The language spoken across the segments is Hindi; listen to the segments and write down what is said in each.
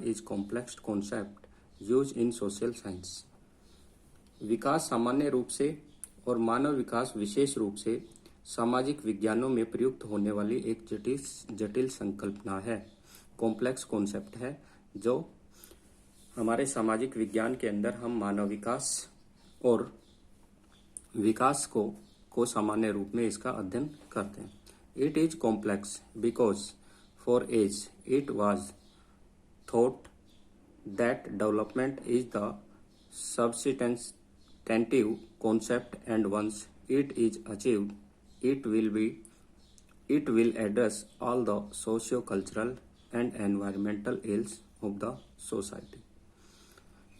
Is complex concept use in social science. विकास सामान्य रूप से और मानव विकास विशेष रूप से सामाजिक विज्ञानों में प्रयुक्त होने वाली एक जटिल संकल्पना है, कॉम्प्लेक्स कॉन्सेप्ट है, जो हमारे सामाजिक विज्ञान के अंदर हम मानव विकास और विकास को सामान्य रूप में इसका अध्ययन करते हैं। It is complex because for as it was thought that development is the substantive concept, and once it is achieved, it will address all the socio-cultural and environmental ills of the society।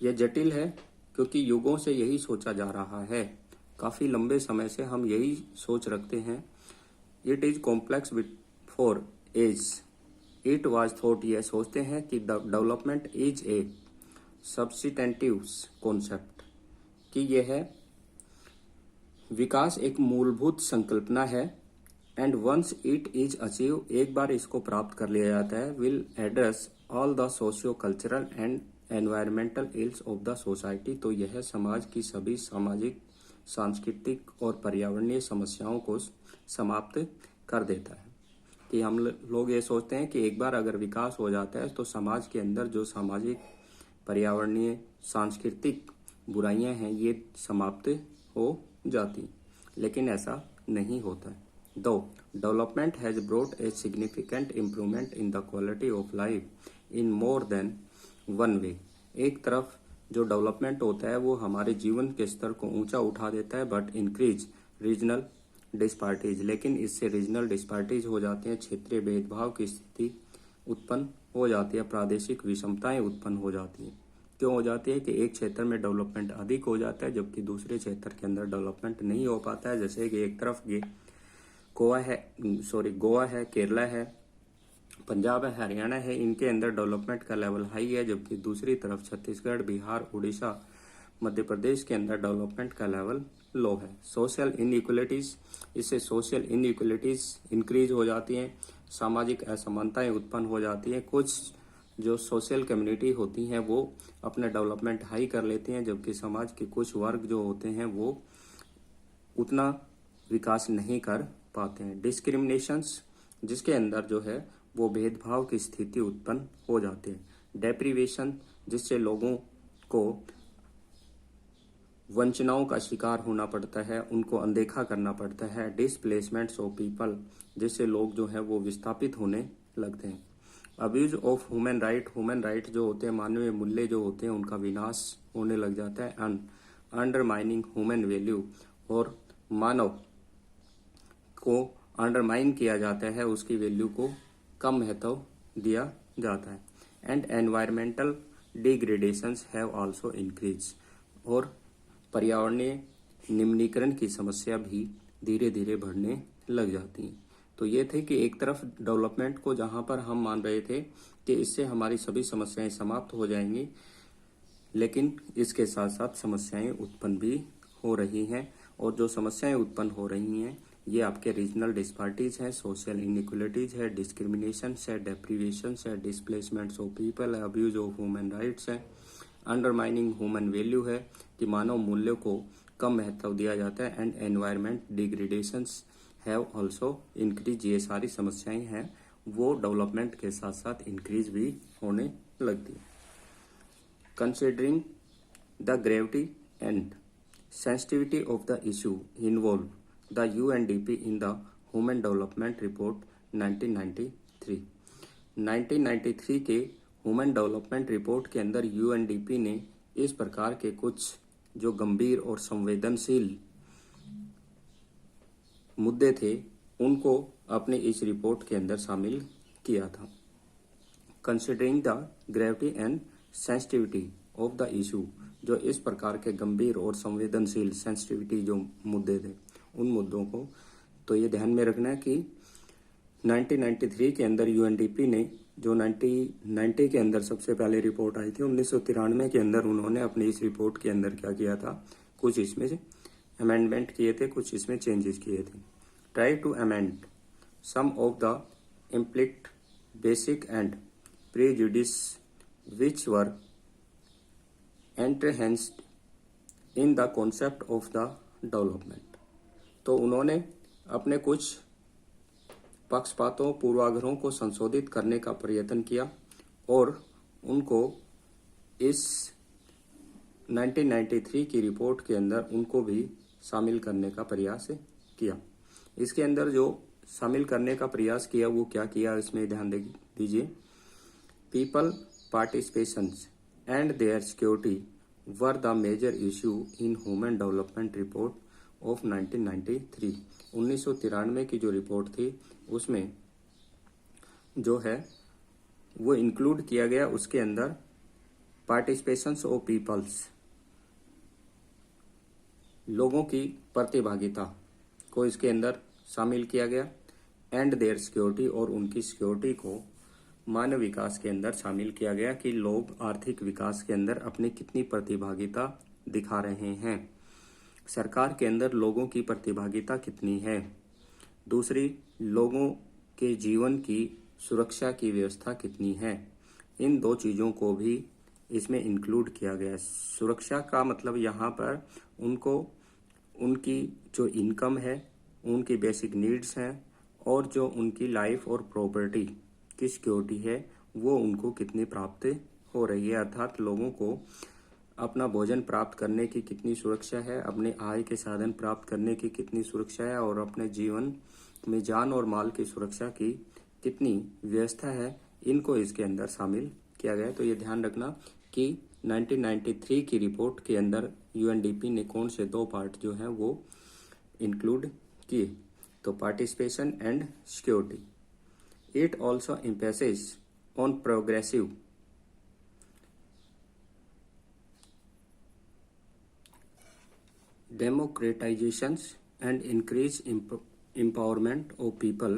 यह जटिल है क्योंकि युगों से यही सोचा जा रहा है, काफी लंबे समय से हम यही सोच रखते हैं। It is complex for as it was thought, यह सोचते हैं कि development is a substantive concept, कि यह विकास एक मूलभूत संकल्पना है। And once it is achieve, एक बार इसको प्राप्त कर लिया जाता है, will address all the socio cultural and environmental ills of the society, तो यह समाज की सभी सामाजिक, सांस्कृतिक और पर्यावरणीय समस्याओं को समाप्त कर देता है। कि हम लोग ये सोचते हैं कि एक बार अगर विकास हो जाता है तो समाज के अंदर जो सामाजिक, पर्यावरणीय, सांस्कृतिक बुराइयां हैं ये समाप्त हो जाती, लेकिन ऐसा नहीं होता है। दो development has brought a significant improvement in the quality of life in more than one way. एक तरफ जो डेवलपमेंट होता है वो हमारे जीवन के स्तर को ऊंचा उठा देता है, बट इंक्रीज रीजनल डिस्पार्टीज, लेकिन इससे रीजनल डिस्पार्टीज हो जाते हैं, क्षेत्रीय भेदभाव की स्थिति उत्पन्न हो जाती है, प्रादेशिक विषमताएं उत्पन्न हो जाती है। क्यों हो जाती है कि एक क्षेत्र में डेवलपमेंट अधिक हो जाता है जबकि दूसरे क्षेत्र के अंदर डेवलपमेंट नहीं हो पाता है। जैसे कि एक तरफ ये गोवा है, केरला है, पंजाब है, हरियाणा है, इनके अंदर डेवलपमेंट का लेवल हाई है, जबकि दूसरी तरफ छत्तीसगढ़, बिहार, उड़ीसा, मध्य प्रदेश के अंदर डेवलपमेंट का लेवल लो है। सोशल इनइक्वलिटीज, इससे सोशल इनइक्वलिटीज इंक्रीज हो जाती हैं, सामाजिक असमानताएं उत्पन्न हो जाती हैं। कुछ जो सोशल कम्युनिटी होती हैं वो अपने डेवलपमेंट हाई कर लेती हैं, जबकि समाज के कुछ वर्ग जो होते हैं वो उतना विकास नहीं कर पाते हैं। डिस्क्रिमिनेशंस, जिसके अंदर जो है वो भेदभाव की स्थिति उत्पन्न हो जाती है। डेप्रीवेशन, जिससे लोगों को वंचनाओं का शिकार होना पड़ता है, उनको अनदेखा करना पड़ता है। डिसप्लेसमेंट्स ऑफ पीपल, जिससे लोग जो है वो विस्थापित होने लगते हैं। अब्यूज ऑफ ह्यूमन राइट जो होते हैं, मानवीय मूल्य जो होते हैं, उनका विनाश होने लग जाता है। अंडरमाइनिंग ह्यूमन वैल्यू, और मानव को अंडरमाइन किया जाता है, उसकी वैल्यू को कम महत्व दिया जाता है। And environmental डिग्रेडेशंस have also increase, और पर्यावरणीय निम्नीकरण की समस्या भी धीरे धीरे बढ़ने लग जाती है। तो ये थे कि एक तरफ डेवलपमेंट को जहां पर हम मान रहे थे कि इससे हमारी सभी समस्याएं समाप्त हो जाएंगी, लेकिन इसके साथ साथ समस्याएं उत्पन्न भी हो रही हैं, और जो समस्याएं उत्पन्न हो रही हैं ये आपके रीजनल डिस्पार्टीज हैं, सोशल इनइक्वलिटीज है, डिस्क्रिमिनेशन है, डेप्रीवेशन है, डिस्प्लेसमेंट्स ऑफ पीपल है, अब्यूज ऑफ ह्यूमन राइट्स है, अंडरमाइनिंग ह्यूमन वैल्यू है कि मानव मूल्यों को कम महत्व दिया जाता है, and environment डिग्रेडेशंस have also increase. ये सारी समस्याएं हैं वो डेवलपमेंट के साथ साथ इंक्रीज भी होने लगती है। Considering the gravity and sensitivity of the issue involve the UNDP in the human development report 1993 के ह्यूमन डेवलपमेंट रिपोर्ट के अंदर यूएनडीपी ने इस प्रकार के कुछ जो गंभीर और संवेदनशील मुद्दे थे उनको अपने इस रिपोर्ट के अंदर शामिल किया था। Considering the gravity and sensitivity of the issue, जो इस प्रकार के गंभीर और संवेदनशील सेंसिटिविटी जो मुद्दे थे उन मुद्दों को, तो ये ध्यान में रखना है कि 1993 के अंदर यूएनडीपी ने जो 1990 के अंदर सबसे पहले रिपोर्ट आई थी, 1993 के अंदर उन्होंने अपनी इस रिपोर्ट के अंदर क्या किया था, कुछ इसमें अमेंडमेंट किए थे, कुछ इसमें चेंजेस किए थे। Try to amend some of the implicit basic and prejudice which were enhanced in the concept of the development। तो उन्होंने अपने कुछ पक्षपातों पूर्वाग्रहों को संशोधित करने का प्रयत्न किया और उनको इस 1993 की रिपोर्ट के अंदर उनको भी शामिल करने का प्रयास किया। इसके अंदर जो शामिल करने का प्रयास किया वो क्या किया, इसमें ध्यान दीजिए। People participations and their security were the major issue in human development report of 1993। 1993 की जो रिपोर्ट थी उसमें जो है वो इंक्लूड किया गया, उसके अंदर पार्टिसिपेशंस ऑफ पीपल्स, लोगों की प्रतिभागिता को इसके अंदर शामिल किया गया, एंड देयर सिक्योरिटी, और उनकी सिक्योरिटी को मानव विकास के अंदर शामिल किया गया कि लोग आर्थिक विकास के अंदर अपनी कितनी प्रतिभागिता दिखा रहे हैं, सरकार के अंदर लोगों की प्रतिभागिता कितनी है। दूसरी, लोगों के जीवन की सुरक्षा की व्यवस्था कितनी है। इन दो चीज़ों को भी इसमें इंक्लूड किया गया। सुरक्षा का मतलब यहाँ पर उनको उनकी जो इनकम है, उनकी बेसिक नीड्स हैं, और जो उनकी लाइफ और प्रॉपर्टी की सिक्योरिटी है वो उनको कितनी प्राप्त हो रही है, अर्थात लोगों को अपना भोजन प्राप्त करने की कितनी सुरक्षा है, अपने आय के साधन प्राप्त करने की कितनी सुरक्षा है, और अपने जीवन में जान और माल की सुरक्षा की कितनी व्यवस्था है, इनको इसके अंदर शामिल किया गया। तो ये ध्यान रखना कि 1993 की रिपोर्ट के अंदर यूएनडीपी ने कौन से दो पार्ट जो हैं वो इंक्लूड किए, तो participation and security. It also emphasis on progressive democratizations and increase empowerment of people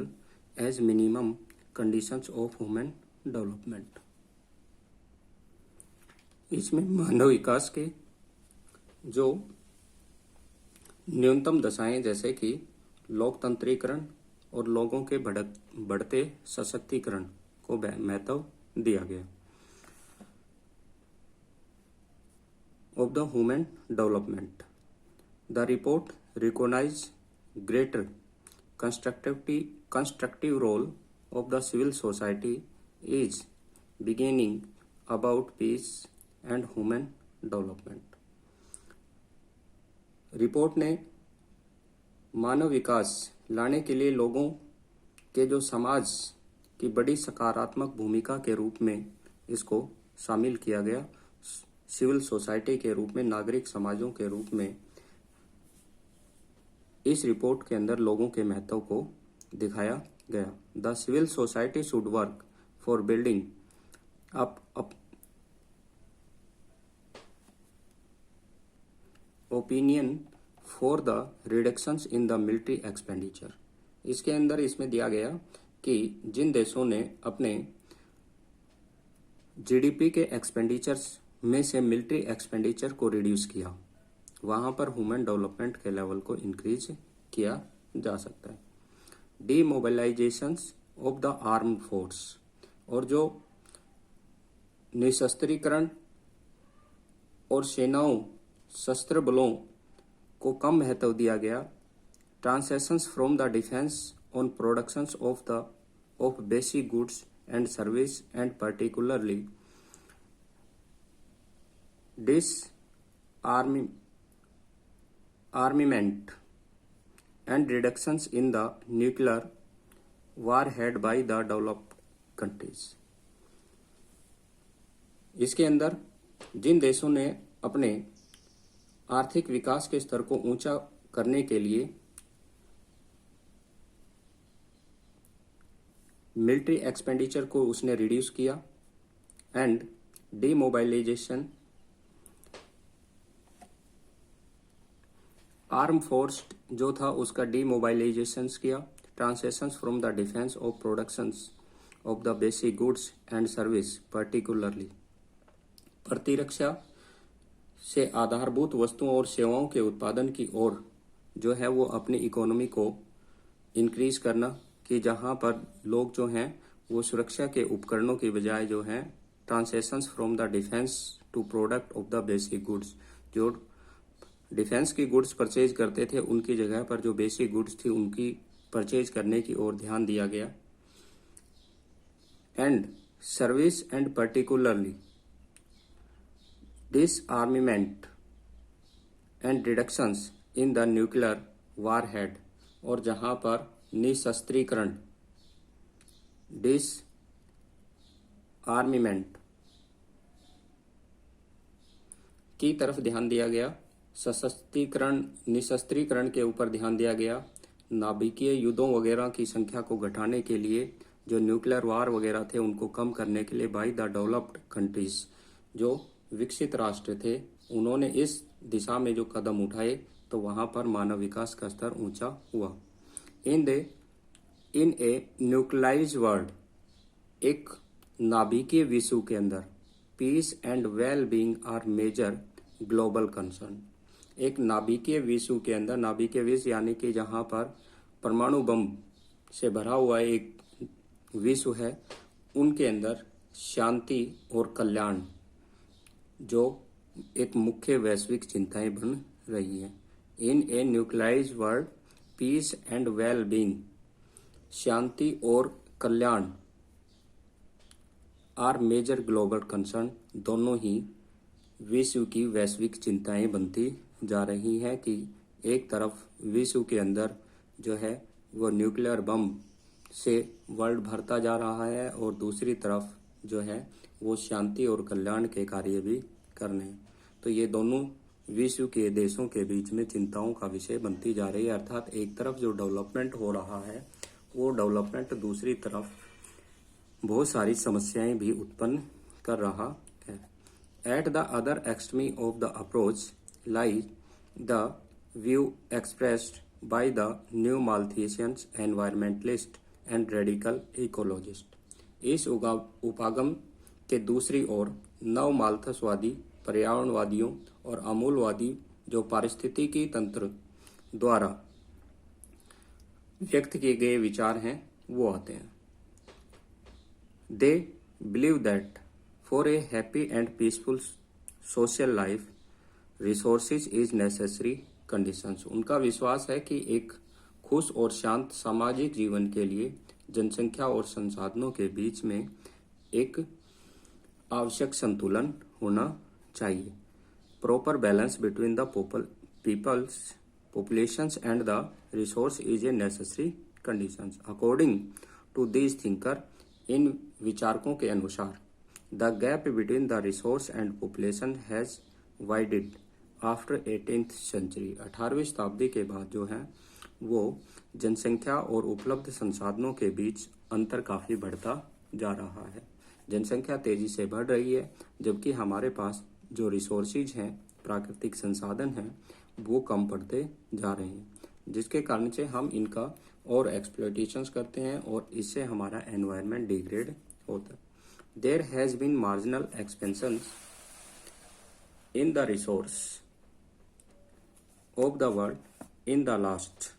as minimum conditions of human development। इसमें मानव विकास के जो न्यूनतम दशाएं जैसे कि लोकतंत्रीकरण और लोगों के बढ़ते सशक्तिकरण को महत्व दिया गया। Of the human development, the report recognized greater constructive role of the civil society is beginning about peace and human development। Report ने मानव विकास लाने के लिए लोगों के जो समाज की बड़ी सकारात्मक भूमिका के रूप में इसको शामिल किया गया, सिविल सोसाइटी के रूप में, नागरिक समाजों के रूप में इस रिपोर्ट के अंदर लोगों के महत्व को दिखाया गया। The civil society should work for building up opinion for the reductions in the military expenditure. इसके अंदर इसमें दिया गया कि जिन देशों ने अपने जीडीपी के एक्सपेंडिचर्स में से मिलिट्री एक्सपेंडिचर को रिड्यूस किया, वहां पर ह्यूमन डेवलपमेंट के लेवल को इंक्रीज किया जा सकता है। डीमोबिलाइजेशंस ऑफ द आर्म फोर्स, और जो निशस्त्रीकरण और सेनाओं शस्त्र बलों को कम महत्व दिया गया। Transitions from the defence on productions of basic goods and service and particularly dis armament and reductions in the nuclear warhead by the developed countries। इसके अंदर जिन देशों ने अपने आर्थिक विकास के स्तर को ऊंचा करने के लिए मिलिट्री एक्सपेंडिचर को उसने रिड्यूस किया, एंड डीमोबाइलाइजेशन आर्म फोर्स जो था उसका डीमोबाइलाइजेशंस किया। Transitions from the defence of productions of the basic goods and service particularly, प्रतिरक्षा से आधारभूत वस्तुओं और सेवाओं के उत्पादन की ओर जो है वो अपनी इकोनॉमी को इंक्रीज करना, कि जहां पर लोग जो हैं वो सुरक्षा के उपकरणों की बजाय जो हैं transitions from the defence to product of the basic goods. जो डिफेंस की गुड्स परचेज करते थे उनकी जगह पर जो बेसिक गुड्स थी उनकी परचेज करने की ओर ध्यान दिया गया। And service and particularly disarmament and reductions in the nuclear warhead. और जहां पर निशस्त्रीकरण, डिसआर्मीमेंट की तरफ ध्यान दिया गया, सशस्त्रीकरण निशस्त्रीकरण के ऊपर ध्यान दिया गया, नाभिकीय युद्धों वगैरह की संख्या को घटाने के लिए, जो न्यूक्लियर वार वगैरह थे उनको कम करने के लिए बाय द डेवलप्ड कंट्रीज, जो विकसित राष्ट्र थे उन्होंने इस दिशा में जो कदम उठाए तो वहां पर मानव विकास का स्तर ऊंचा हुआ। इन ए न्यूक्लियराइज्ड वर्ल्ड, एक नाभिकीय विश्व के अंदर peace and well being are major global concern. एक नाभिकीय विश्व के अंदर, नाभिकीय विश्व यानी कि जहां पर परमाणु बम से भरा हुआ एक विश्व है, उनके अंदर शांति और कल्याण जो एक मुख्य वैश्विक चिंताएं बन रही है। In a nuclearised world peace and well being, शांति और कल्याण आर मेजर ग्लोबल कंसर्न, दोनों ही विश्व की वैश्विक चिंताएं बनती जा रही हैं कि एक तरफ विश्व के अंदर जो है वो न्यूक्लियर बम से वर्ल्ड भरता जा रहा है और दूसरी तरफ जो है वो शांति और कल्याण के कार्य भी करने हैं। तो ये दोनों विश्व के देशों के बीच में चिंताओं का विषय बनती जा रही है। अर्थात एक तरफ जो डेवलपमेंट हो रहा है वो डेवलपमेंट दूसरी तरफ बहुत सारी समस्याएं भी उत्पन्न कर रहा है। At the other extreme of the approach lies the view expressed by the new Malthusians environmentalist and radical ecologist. इस उपागम के दूसरी ओर नव माल्थसवादी, पर्यावरणवादियों और अमूलवादी जो पारिस्थितिकी तंत्र द्वारा व्यक्त किए गए विचार हैं वो आते हैं। They believe that for a happy and peaceful social life resources is necessary conditions. उनका विश्वास है कि एक खुश और शांत सामाजिक जीवन के लिए जनसंख्या और संसाधनों के बीच में एक आवश्यक संतुलन होना चाहिए। Proper balance between the populations and the resource is a necessary conditions according to these thinker। इन विचारकों के अनुसार the gap between the resource and population has वाइडेड आफ्टर 18th सेंचुरी। 18वीं शताब्दी के बाद जो है वो जनसंख्या और उपलब्ध संसाधनों के बीच अंतर काफी बढ़ता जा रहा है। जनसंख्या तेजी से बढ़ रही है जबकि हमारे पास जो रिसोर्सेज हैं, प्राकृतिक संसाधन हैं, वो कम पड़ते जा रहे हैं, जिसके कारण से हम इनका और एक्सप्लॉयटेशंस करते हैं और इससे हमारा एनवायरनमेंट डिग्रेड होता है। There has been marginal expansion in the resource of the world in the last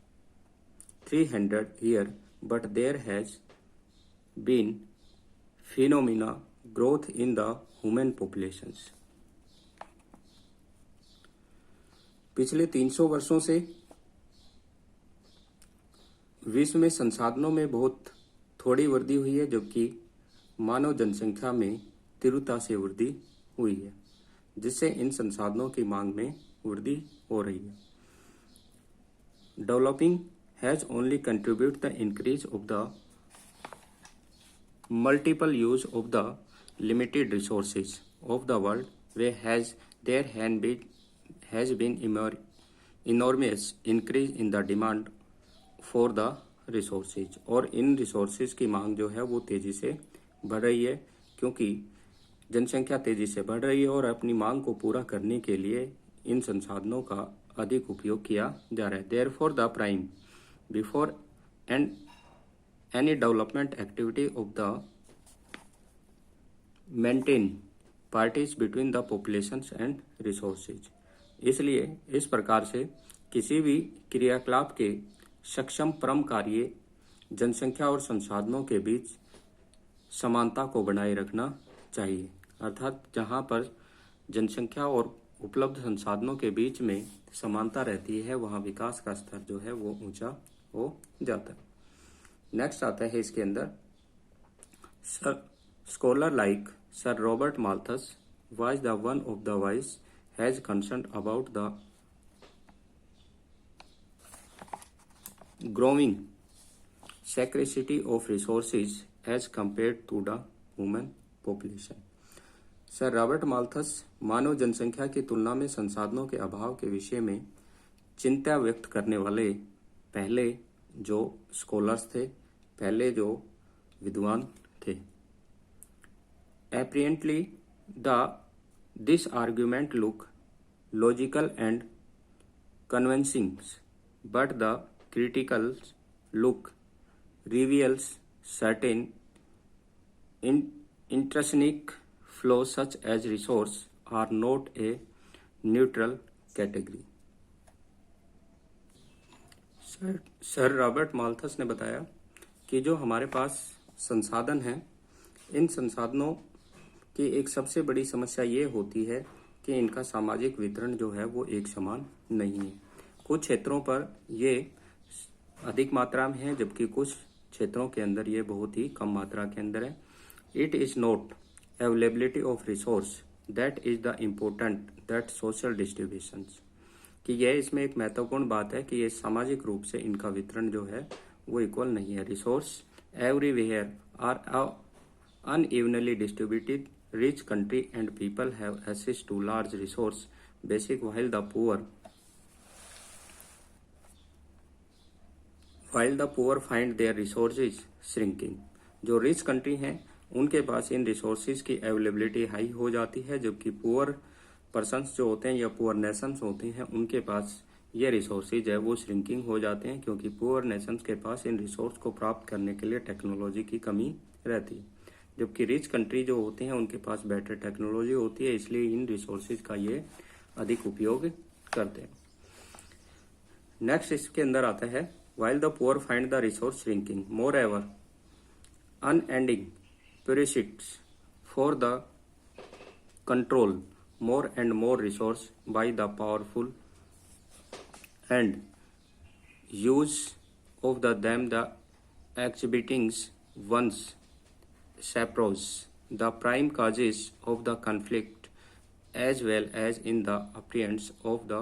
300 years, but there has been phenomena growth in the human populations। पिछले 300 वर्षों से विश्व में संसाधनों में बहुत थोड़ी वृद्धि हुई है जबकि मानव जनसंख्या में तीव्रता से वृद्धि हुई है, जिससे इन संसाधनों की मांग में वृद्धि हो रही है। Developing has only contributed the increase of the multiple use of the limited resources of the world, where there has been enormous increase in the demand for the resources। और इन resources की मांग जो है वो तेजी से बढ़ रही है क्योंकि जनसंख्या तेजी से बढ़ रही है और अपनी मांग को पूरा करने के लिए इन संसाधनों का अधिक उपयोग किया जा रहा है। Therefore the prime before and any development activity of the maintain parties between the populations and resources। इसलिए इस प्रकार से किसी भी क्रियाकलाप के सक्षम परम कार्य जनसंख्या और संसाधनों के बीच समानता को बनाए रखना चाहिए। अर्थात जहाँ पर जनसंख्या और उपलब्ध संसाधनों के बीच में समानता रहती है वहाँ विकास का स्तर जो है वो ऊंचा हो जाता है। नेक्स्ट आता है इसके अंदर sir scholar like sir Robert Malthus was the one of the wise has concerned about the growing scarcity of resources as compared to the human population. Sir Robert Malthus मानव जनसंख्या की तुलना में संसाधनों के अभाव के विषय में चिंता व्यक्त करने वाले पहले जो स्कॉलर्स थे, पहले जो विद्वान थे। Apparently, this argument look logical and convincing, but the critical look reveals certain intrinsic flaws such as resource are not a neutral category. Sir Robert Malthus ने बताया कि जो हमारे पास संसाधन हैं, इन संसाधनों की एक सबसे बड़ी समस्या ये होती है कि इनका सामाजिक वितरण जो है वो एक समान नहीं है। कुछ क्षेत्रों पर ये अधिक मात्रा में है जबकि कुछ क्षेत्रों के अंदर ये बहुत ही कम मात्रा के अंदर है। It is not availability of resource that is the important that social distribution, कि यह इसमें एक महत्वपूर्ण बात है कि ये सामाजिक रूप से इनका वितरण जो है वो इक्वल नहीं है। Resource everywhere are unevenly distributed. Rich country and people have access to large resource basic while the poor find their resources shrinking. जो रिच कंट्री हैं उनके पास इन रिसोर्सेज की अवेलेबिलिटी हाई हो जाती है जबकि पुअर पर्सन्स जो होते हैं या पुअर नेशंस होते हैं उनके पास ये रिसोर्सेज है वो श्रिंकिंग हो जाते हैं क्योंकि पुअर नेशंस के पास इन रिसोर्स को प्राप्त करने के लिए टेक्नोलॉजी की कमी रहती है, जबकि रिच कंट्री जो होते हैं उनके पास बेटर टेक्नोलॉजी होती है, इसलिए इन रिसोर्सेज का ये अधिक उपयोग करते हैं। नेक्स्ट इसके अंदर आता है while the poor find the resource shrinking, moreover unending pursuits for the control more and more resource by the powerful and use of them the exhibiting one's separate the prime causes of the conflict as well as in the appearance of the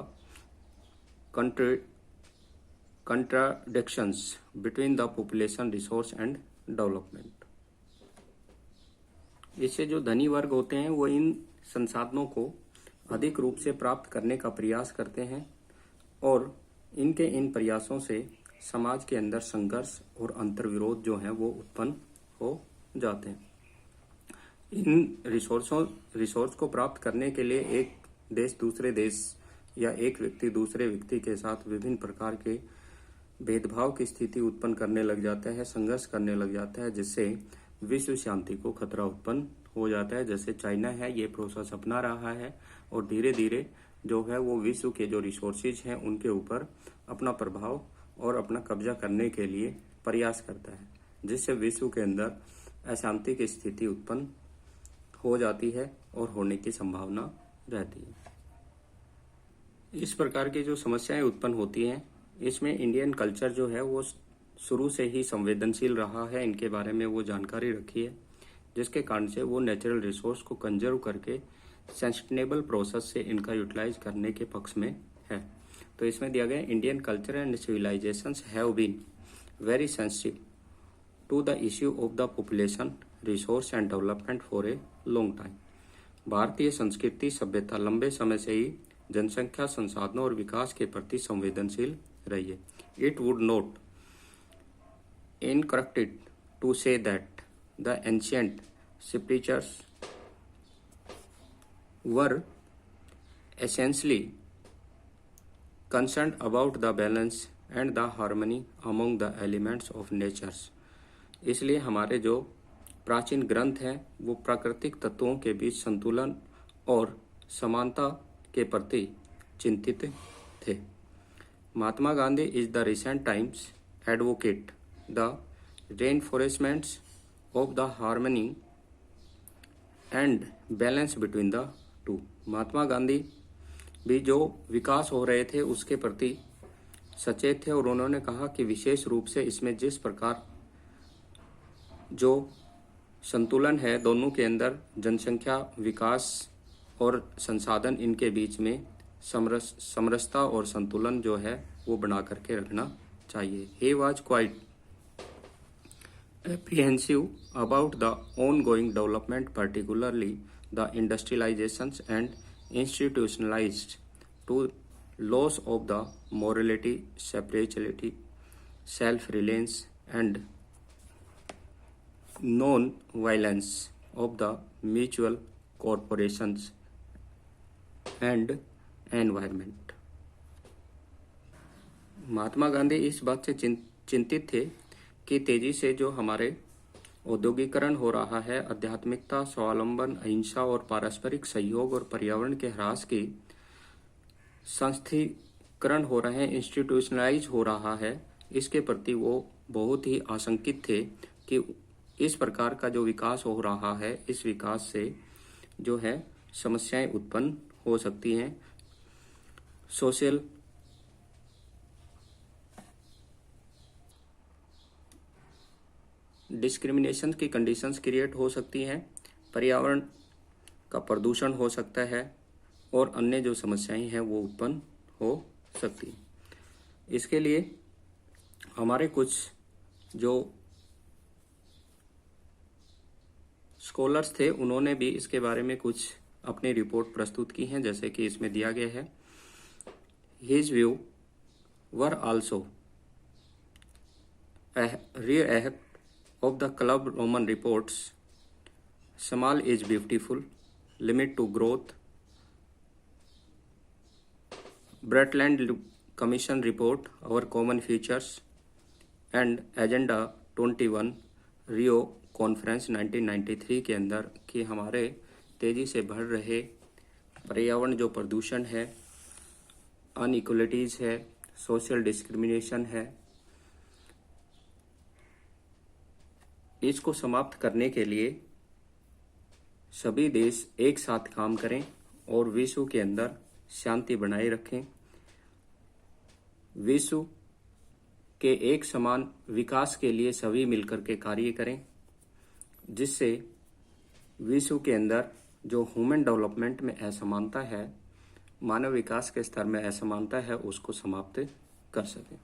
contradictions between the population resource and development. इससे जो धनी वर्ग होते हैं वो इन संसाधनों को अधिक रूप से प्राप्त करने का प्रयास करते हैं और इनके इन प्रयासों से समाज के अंदर संघर्ष और अंतर्विरोध जो है वो उत्पन्न हो जाते हैं। इन रिसोर्स को प्राप्त करने के लिए एक देश दूसरे देश या एक व्यक्ति दूसरे व्यक्ति के साथ विभिन्न प्रकार के भेदभाव की स्थिति उत्पन्न करने लग जाता है, संघर्ष करने लग जाता है, जिससे विश्व शांति को खतरा उत्पन्न हो जाता है। जैसे चाइना है ये प्रोसेस अपना रहा है और धीरे धीरे जो है वो विश्व के जो रिसोर्सेज हैं उनके ऊपर अपना प्रभाव और अपना कब्जा करने के लिए प्रयास करता है, जिससे विश्व के अंदर अशांति की स्थिति उत्पन्न हो जाती है और होने की संभावना रहती है। इस प्रकार की जो समस्याएं उत्पन्न होती हैं इसमें इंडियन कल्चर जो है वो शुरू से ही संवेदनशील रहा है, इनके बारे में वो जानकारी रखी है, जिसके कारण से वो नेचुरल रिसोर्स को कंजर्व करके सस्टेनेबल प्रोसेस से इनका यूटिलाइज करने के पक्ष में है। तो इसमें दिया गया Indian culture and civilisations have been very sensitive to the issue of the population resource and development for a long time. भारतीय संस्कृति सभ्यता लंबे समय से ही जनसंख्या संसाधनों और विकास के प्रति संवेदनशील रही है। It would not incorrect to say that the ancient spirituals were essentially concerned about the balance and the harmony among the elements of natures। इसलिए हमारे जो प्राचीन ग्रंथ हैं वो प्राकृतिक तत्वों के बीच संतुलन और समानता के प्रति चिंतित थे। Mahatma Gandhi is the recent times advocate the reinforcements of the harmony and balance between the two. Mahatma Gandhi भी जो विकास हो रहे थे उसके प्रति सचेत थे और उन्होंने कहा कि विशेष रूप से इसमें जिस प्रकार जो संतुलन है दोनों के अंदर, जनसंख्या, विकास और संसाधन, इनके बीच में समरसता और संतुलन जो है वो बना करके रखना चाहिए। He was quite apprehensive about the ongoing development, particularly the industrializations and institutionalized to loss of the morality, spirituality, self-reliance and non-violence of the mutual corporations and environment। Mahatma Gandhi इस बात से चिंतित थे कि तेजी से जो हमारे औद्योगिकरण हो रहा है, आध्यात्मिकता, स्वावलंबन, अहिंसा और पारस्परिक सहयोग और पर्यावरण के ह्रास की संस्थीकरण हो रहे हैं, इंस्टीट्यूशनलाइज हो रहा है, इसके प्रति वो बहुत ही आशंकित थे कि इस प्रकार का जो विकास हो रहा है, इस विकास से जो है समस्याएं उत्पन्न हो सकती हैं। सोशल डिस्क्रिमिनेशन की कंडीशंस क्रिएट हो सकती हैं, पर्यावरण का प्रदूषण हो सकता है और अन्य जो समस्याएं हैं वो उत्पन्न हो सकती हैं। इसके लिए हमारे कुछ जो स्कॉलर्स थे उन्होंने भी इसके बारे में कुछ अपनी रिपोर्ट प्रस्तुत की हैं, जैसे कि इसमें दिया गया है। His view were also react of the Club Roman reports, small is beautiful, limit to growth, Brundtland Commission report, our common futures, and Agenda 21 Rio conference 1993 के अंदर कि हमारे तेजी से बढ़ रहे पर्यावरण जो प्रदूषण है, अनइक्वलिटीज़ है, सोशल डिस्क्रिमिनेशन है, इसको समाप्त करने के लिए सभी देश एक साथ काम करें और विश्व के अंदर शांति बनाए रखें। विश्व के एक समान विकास के लिए सभी मिलकर के कार्य करें, जिससे विश्व के अंदर जो ह्यूमन डेवलपमेंट में असमानता है, मानव विकास के स्तर में असमानता है, उसको समाप्त कर सकें।